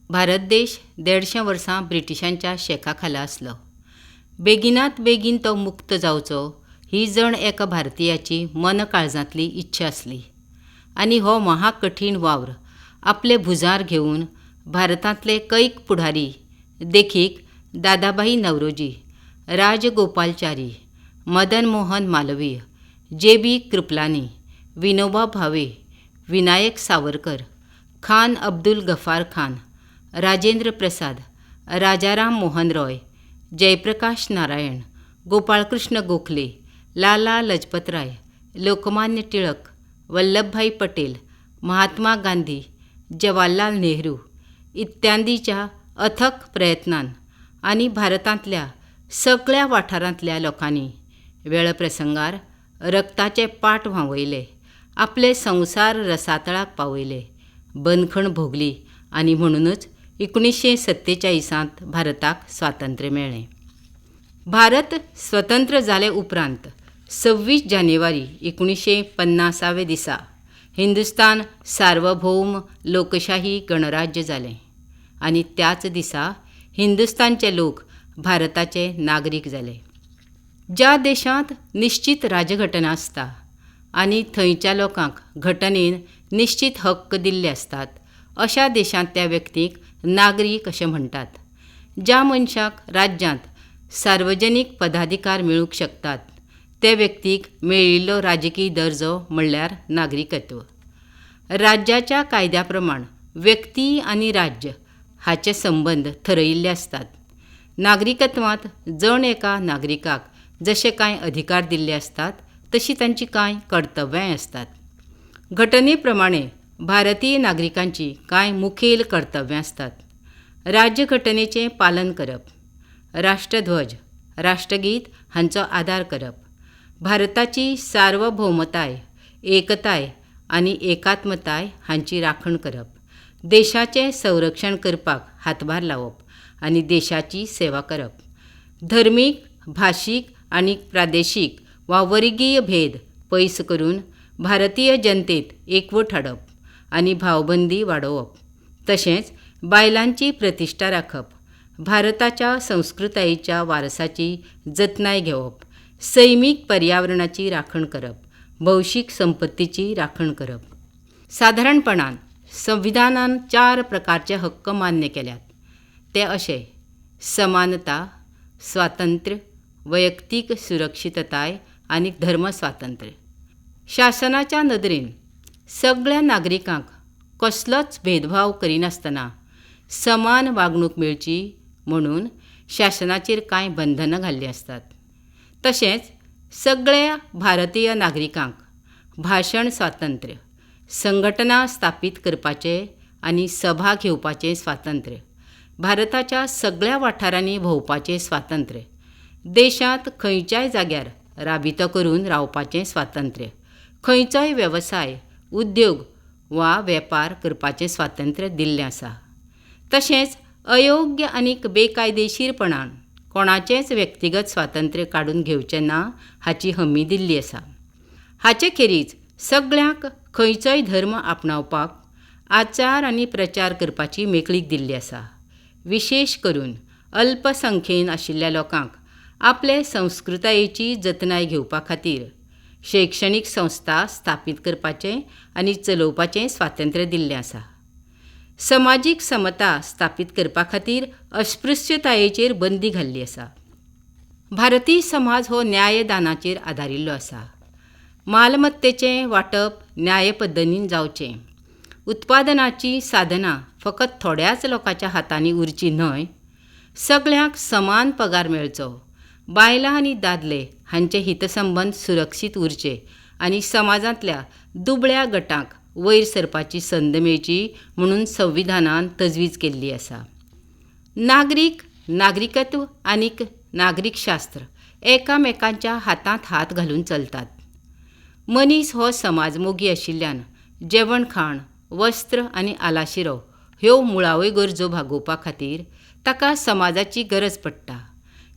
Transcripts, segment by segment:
भारत देश 150 वर्सां ब्रिटिशांच्या शेका खाला आसलो. बेगिनात बेगीन तो मुक्त जावचो ही जण एका भारतीयाची मन काळजांतली इच्छा आसली. आनी हो महाकठीण वावर आपले भुजार घेवन भारतांतले कैक पुढारी देखीक दादाबाई नवरोजी, राजगोपालचारी, मदन मोहन मालवीय, जे.बी. कृपलानी, विनोबा भावे, विनायक सावरकर, खान अब्दुल गफार खान, राजेंद्र प्रसाद, राजाराम मोहन रॉय, जयप्रकाश नारायण, गोपाळकृष्ण गोखले, लाला लजपतराय, लोकमान्य टिळक, वल्लभभाई पटेल, महात्मा गांधी, जवाहरलाल नेहरू इत्यादींच्या अथक प्रयत्नान आनी भारतांतल्या सगळ्या वाठारांतल्या लोकांनी वेळप्रसंगार रक्ताचे पाट व्हांवयले, आपले संवसार रसातळाक पावयले, बंदखण भोगली आनी म्हणूनच 1947 भारताक स्वातंत्र्य मेळ्ळें. भारत स्वतंत्र जाले उपरांत 26 जानेवारी 1950 दिसा हिंदुस्तान सार्वभौम लोकशाही गणराज्य जालें आनी त्याच दिसा हिंदुस्तानचे लोक भारताचे नागरीक जाले. ज्या देशांत निश्चित राजघटना आसता आनी थंयच्या लोकांक घटनेन निश्चित हक्क दिल्ले आसतात, अशा देशांतल्या व्यक्तीक नागरीक अशें म्हणटात. ज्या मनशाक राज्यांत सार्वजनीक पदाधिकार मेळूंक शकतात ते व्यक्तीक मेळिल्लो राजकी दर्जो म्हणल्यार नागरिकत्व. राज्याच्या कायद्या प्रमाण व्यक्ती आनी राज्य हाचे संबंद ठरयिल्ले आसतात. नागरिकत्वांत जण एका नागरिकाक जशे कांय अधिकार दिल्ले आसतात तशी तांची कांय कर्तव्याय आसतात. घटने प्रमाणे भारतीय नागरिकांची कांय मुखेल कर्तव्यां आसतात. राज्यघटनेचें पालन करप, राष्ट्रध्वज, राष्ट्रगीत हांचो आदार करप, भारताची सार्वभौमताय, एकताय आनी एकात्मताय हांची राखण करप, देशाचें संरक्षण करपाक हातभार लावप आनी देशाची सेवा करप, धर्मीक, भाशीक आनी प्रादेशीक वा वर्गीय भेद पयस करून भारतीय जनतेत एकवट हाडप आनी भावबंदी वाडोवप, तशेंच बायलांची प्रतिश्ठा राखप, भारताच्या संस्कृतायेच्या वारसाची जतनाय घेवप, सैमीक पर्यावरणाची राखण करप, भौशीक संपत्तीची राखण करप. सादारणपणान संविधानान 4 प्रकारचे हक्क मान्य केल्यात. ते अशे: समानता, स्वातंत्र्य, वैयक्तीक सुरक्षितताय आनी धर्मस्वातंत्र्य. शासनाच्या नदरेन सगळ्या नागरिकांक कसलोच भेदभाव करिनासतना समान वागणूक मेळची म्हणून शासनाचेर कांय बंधनां घाल्लीं आसतात. तशेंच सगळ्या भारतीय नागरिकांक भाशण स्वातंत्र्य, संघटना स्थापीत करपाचें आनी सभा घेवपाचें स्वातंत्र्य, भारताच्या सगळ्या वाठारांनी भोंवपाचें स्वातंत्र्य, देशांत खंयच्याय जाग्यार राबितो करून रावपाचें स्वातंत्र्य, खंयचोय वेवसाय, उद्योग वा वेपार करपाचें स्वातंत्र्य दिल्लें आसा. तशेंच अयोग्य आनी बेकायदेशीरपणान कोणाचेंच व्यक्तिगत स्वातंत्र्य काडून घेवचें ना हाची हमी दिल्ली आसा. हाचे खेरीज सगळ्यांक खंयचोय धर्म आपणावपाक, आचार आनी प्रचार करपाची मेकळीक दिल्ली आसा. विशेश करून अल्पसंख्येन आशिल्ल्या लोकांक आपले संस्कृतायेची जतनाय घेवपा खातीर शैक्षणीक संस्था स्थापीत करपाचें आनी चलोवपाचें स्वातंत्र्य दिल्लें आसा. समाजीक समता स्थापीत करपा खातीर अस्पृश्यतायेचेर बंदी घाल्ली आसा. भारतीय समाज हो न्यायदानाचेर आदारिल्लो आसा. मालमत्तेचें वांटप न्याय पद्दतीन जावचें. उत्पादनाची साधनां फकत थोड्याच लोकांच्या हातांनी उरची न्हय, सगळ्यांक समान पगार मेळचो, बायलां आनी दादले हांचे हितसंबंद सुरक्षीत उरचे आनी समाजांतल्या दुबळ्या गटांक वयर सरपाची संद मेळची म्हणून संविधानान तजवीज केल्ली आसा. नागरीक, नागरिकत्व आनी नागरिकशास्त्र एकामेकांच्या हातांत हात घालून चलतात. मनीस हो समाजमोगी आशिल्ल्यान जेवण खाण, वस्त्र आनी आलाशिरो ह्यो मुळाव्यो गरजो भागोवपा खातीर ताका समाजाची गरज पडटा.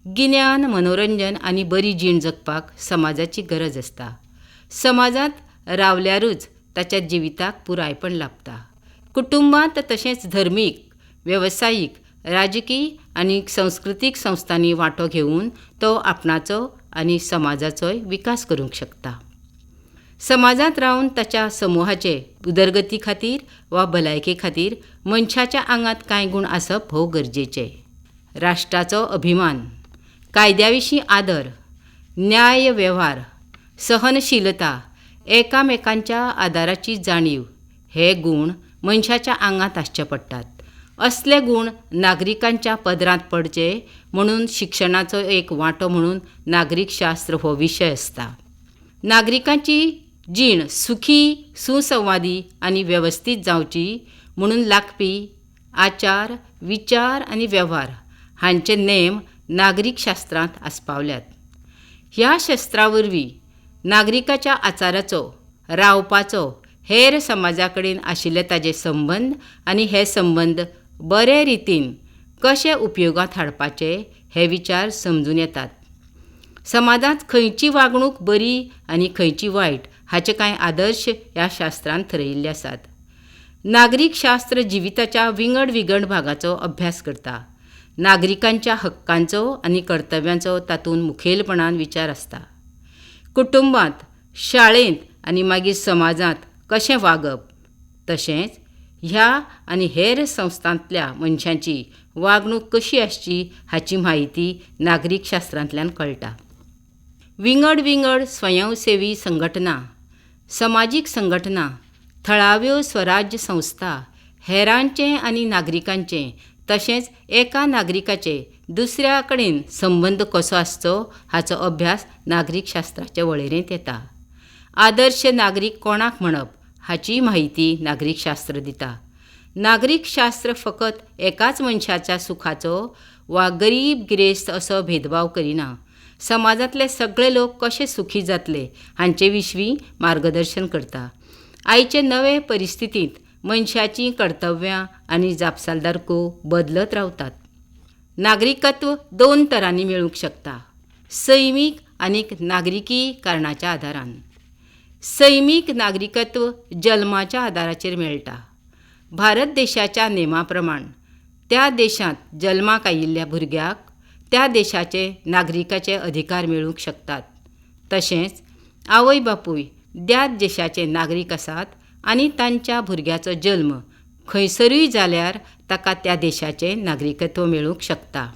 गिन्यान, मनोरंजन आनी बरी जीण जगपाक समाजाची गरज आसता. समाजांत रावल्यारूच ताच्या जिविताक पुरायपण लाभता. कुटुंबांत तशेंच धर्मीक वेवसायीक, राजकीय आनी सांस्कृतीक संस्थांनी वांटो घेवन तो आपणाचो आनी समाजाचोय विकास करूंक शकता. समाजांत रावन ताच्या समुहाचे उदरगती खातीर वा भलायके खातीर मनशाच्या आंगांत कांय गूण आसप भोव गरजेचें. राष्ट्राचो अभिमान, कायद्या विशीं आदर, न्याय वेव्हार, सहनशीलता, एकामेकांच्या आदाराची जाणीव हे गूण मनशाच्या आंगांत आसचे पडटात. असले गूण नागरिकांच्या पदरांत पडचे म्हणून शिक्षणाचो एक वांटो म्हणून नागरिकशास्त्र हो विशय आसता. नागरिकांची जीण सुखी, सुसंवादी आनी वेवस्थीत जावची म्हणून लागपी आचार, विचार आनी वेव्हार हांचे नेम नागरिकशास्त्रांत आस्पावल्यात. ह्या शास्त्रा वरवीं नागरिकाच्या आचाराचो, रावपाचो, हेर समाजा कडेन आशिल्ले ताजे संबंद आनी हे संबंद बरे रितीन कशे उपयोगांत हाडपाचे हे विचार समजून येतात. समाजांत खंयची वागणूक बरी आनी खंयची वायट हाचे कांय आदर्श ह्या शास्त्रांत थरयिल्ले आसात. नागरिकशास्त्र जिविताच्या विंगड विंगड भागाचो अभ्यास करता. नागरिकांच्या हक्कांचो आनी कर्तव्यांचो तातूंत मुखेलपणान विचार आसता. कुटुंबांत, शाळेंत आनी मागीर समाजांत कशें वागप, तशेंच ह्या आनी हेर संस्थांतल्या मनशांची वागणूक कशी आसची हाची म्हायती नागरिकशास्त्रांतल्यान कळटा. विंगड विंगड स्वयंसेवी संघटना, समाजीक संघटना, थळाव्यो स्वराज्य संस्था, हेरांचें आनी नागरिकांचें तशेंच एका नागरिकाचे दुसऱ्या कडेन संबंद कसो आसचो हाचो अभ्यास नागरिकशास्त्राचे वळेरेंत येता. आदर्श नागरीक कोणाक म्हणप हाची म्हायती नागरिकशास्त्र दिता. नागरिकशास्त्र फकत एकाच मनशाच्या सुखाचो वा गरीब गिरेस्त असो भेदभाव करिना. समाजांतले सगळे लोक कशे सुखी जातले हांचे विशीं मार्गदर्शन करता. आयचे नवे परिस्थितींत मनशाचीं कर्तव्यां आनी जापसालदारको बदलत रावतात. नागरिकत्व 2 तरांनी मेळूंक शकता, सैमीक आनी नागरिकी कारणाच्या आदारान. सैमीक नागरिकत्व जल्माच्या आदाराचेर मेळटा. भारत देशाच्या नेमा प्रमाण त्या देशांत जल्माक आयिल्ल्या भुरग्याक त्या देशाचे नागरिकाचे अधिकार मेळूंक शकतात. तशेंच आवय बापूय त्याच देशाचे नागरीक आसात आनी तांच्या भुरग्याचो जल्म खंयसरूय जाल्यार ताका त्या देशाचें नागरिकत्व मेळूंक शकता.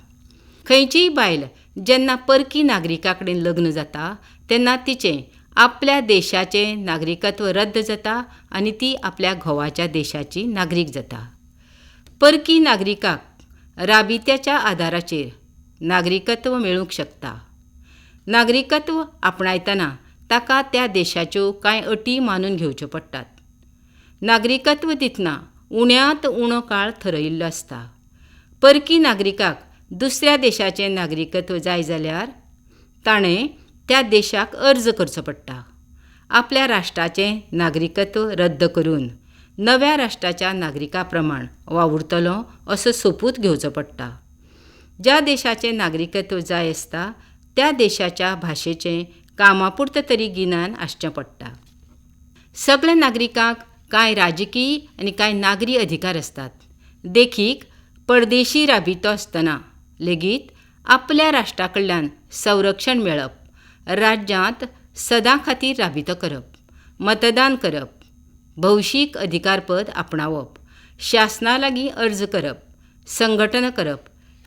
खंयचीय बायल जेन्ना परकी नागरिका कडेन लग्न जाता तेन्ना तिचें आपल्या देशाचें नागरिकत्व रद्द जाता आनी ती आपल्या घोवाच्या देशाची नागरीक जाता. परकी नागरिकाक राबित्याच्या आदाराचेर नागरिकत्व मेळूंक शकता. नागरिकत्व आपणायतना ताका त्या देशाच्यो कांय अटी मानून घेवच्यो पडटात. नागरिकत्व दितना उण्यांत उणो काळ थरयिल्लो आसता. परकी नागरिकाक दुसऱ्या देशाचें नागरिकत्व जाय जाल्यार ताणें त्या देशाक अर्ज करचो पडटा. आपल्या राष्ट्राचें नागरिकत्व रद्द करून नव्या राष्ट्राच्या नागरिका प्रमाण वावुरतलो असो सोपूत घेवचो पडटा. ज्या देशाचें नागरिकत्व जाय आसता त्या देशाच्या भाशेचें कामापुरतें तरी गिन्यान आसचें पडटा. सगळ्या नागरिकांक कांय राजकीय आनी कांय नागरी अधिकार आसतात. देखीक परदेशी राबितो आसतना लेगीत आपल्या राष्ट्रा कडल्यान संरक्षण मेळप, राज्यांत सदां खातीर राबितो करप, मतदान करप, भौशीक अधिकारपद आपणावप, शासना लागीं अर्ज करप, संघटन करप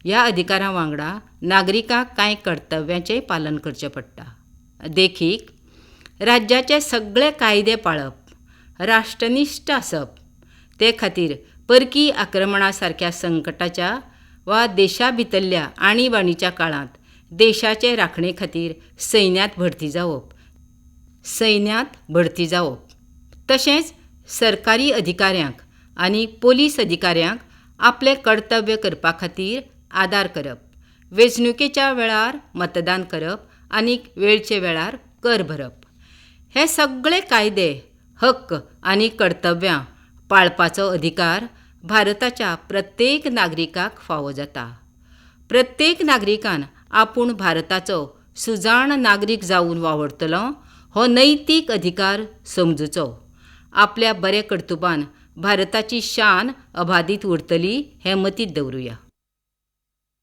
ह्या अधिकारां वांगडा नागरिकांक कांय कर्तव्यांचें पालन करचें पडटा. देखीक राज्याचे सगळे कायदे पाळप, राष्ट्रनिश्ठ आसप, ते खातीर परकी आक्रमणा सारक्या संकटाच्या वा देशा भितरल्या आणीबाणीच्या काळांत देशाचे राखणे खातीर सैन्यांत भरती जावप, तशेंच सरकारी अधिकाऱ्यांक आनी पोलीस अधिकाऱ्यांक आपले कर्तव्य करपा खातीर आदार करप, वेंचणुकेच्या वेळार मतदान करप आनी वेळचे वेळार कर भरप. हे सगळे कायदे, हक्क आनी कर्तव्यां पाळपाचो अधिकार भारताच्या प्रत्येक नागरिकाक फावो जाता. प्रत्येक नागरिकान आपूण भारताचो सुजाण नागरीक जावन वावुरतलो हो नैतीक अधिकार समजुचो. आपल्या बरे कर्तुबान भारताची शान अबाधीत उरतली हें मतींत दवरुया.